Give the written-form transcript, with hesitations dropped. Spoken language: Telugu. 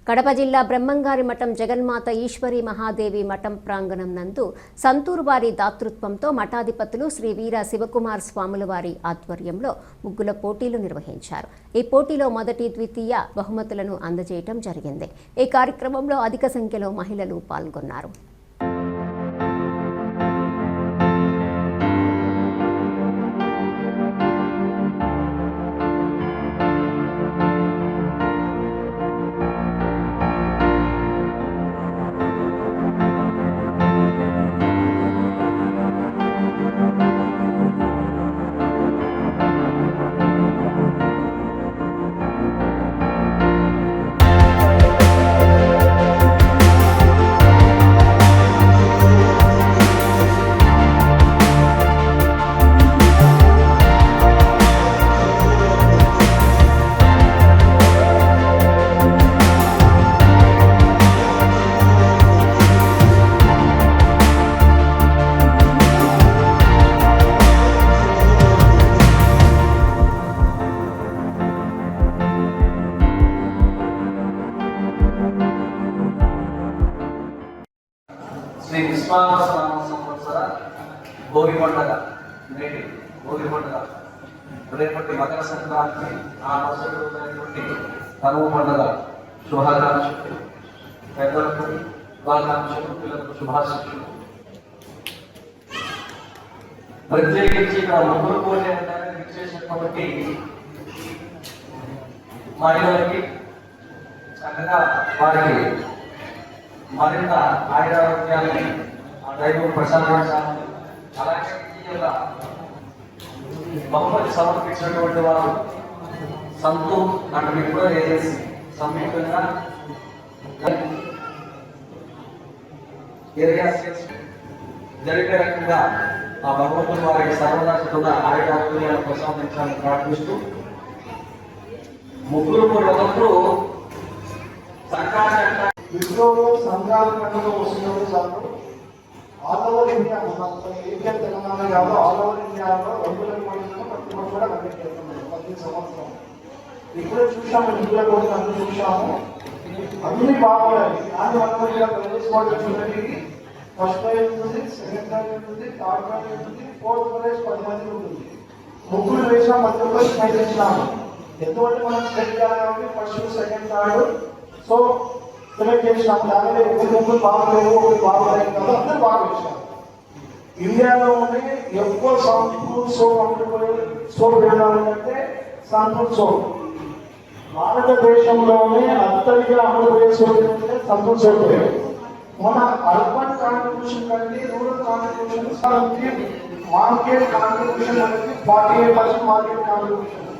కడప జిల్లా బ్రహ్మంగారి మఠం జగన్మాత ఈశ్వరి మహాదేవి మఠం ప్రాంగణం నందు సంతూరు వారి దాతృత్వంతో మఠాధిపతులు శ్రీ వీర శివకుమార్ స్వాముల వారి ఆధ్వర్యంలో ముగ్గుల పోటీలు నిర్వహించారు. ఈ పోటీలో మొదటి, ద్వితీయ బహుమతులను అందజేయడం జరిగింది. ఈ కార్యక్రమంలో అధిక సంఖ్యలో మహిళలు పాల్గొన్నారు. శ్రీ విశ్వావసనామ సంవత్సర భోగి పండుగ నేటి భోగి పండుగ రేపటి మకర సంక్రాంతి ఆ మరుసటి రోజైనటువంటి కనుమ పండుగ శుభాకాంక్షలు, పెద్దలకు శుభాకాంక్షలు, పిల్లలకు శుభాశిక్షలు. ప్రత్యేకించి ఇక్కడ ముగ్గురు పోటీ విచ్చేసినటువంటి మహిళలకి చక్కగా వారికి మరింత ఆయురారోగ్యాన్ని దైవం ప్రసాదించాలని, అలాగే బహుమతి సమర్పించినటువంటి వారు సంతూ అటు కూడా ఏజెన్సీ సంయుక్తంగా జరిగే రకంగా ఆ భగవంతుడు వారికి సర్వనాశంగా ఆయురారోగ్యాన్ని ప్రసాదించాలని ప్రార్థిస్తూ ముగ్గురు ఒకప్పుడు సంక్రాంతి విశ్వంలో సంక్రాంతి పండుగ వస్తున్నప్పుడు చాలు all over India, AP Telangana కాదు, ఆల్ ఓవర్ ఇండియాలో రంగుల పండుగను ప్రతి ఒక్కరు కూడా కండక్ట్ చేస్తున్నాం ప్రతి సంవత్సరం. ఇప్పుడే చూసాము, ఇంట్లో కూడా అన్ని చూసాము, అన్ని బాగున్నాయి. దానివల్ల ఇలా ప్రైవేట్ మోడల్ చూడండి, ఫస్ట్ ప్రైజ్ ఉంటుంది, సెకండ్ ప్రైజ్ ఉంటుంది, థర్డ్ ప్రైజ్ ఉంటుంది, ఫోర్త్ ప్రైజ్ 10 మంది ఉంటుంది. ముగ్గురు వేసినా ప్రతి ఒక్కరు స్పెండ్ చేసినాము. ఎందుకంటే మనం స్పెండ్ చేయాలి కాబట్టి first, second, third so select చేసినాము. దానిలో ఒకరి ముగ్గురు బాగులేవు, ఒకరు బాగున్నాయి కదా, అందరూ బాగా వేసినాము. ఇండియాలో ఉండే ఎక్కువ సంతూర్ సోప్ అమ్ముకునే సోప్ ఏంటంటే సంతూర్ సోప్. భారతదేశంలోనే అత్యధిక అమ్ముకునే సోప్ ఏంటంటే సంతూర్ సోప్. మన అర్బన్ కాంట్రిబ్యూషన్ కంటే రూరల్ కాంట్రిబ్యూషన్ మార్కెట్ కాంట్రిబ్యూషన్ అనేది 48% మార్కెట్ కాంట్రిబ్యూషన్.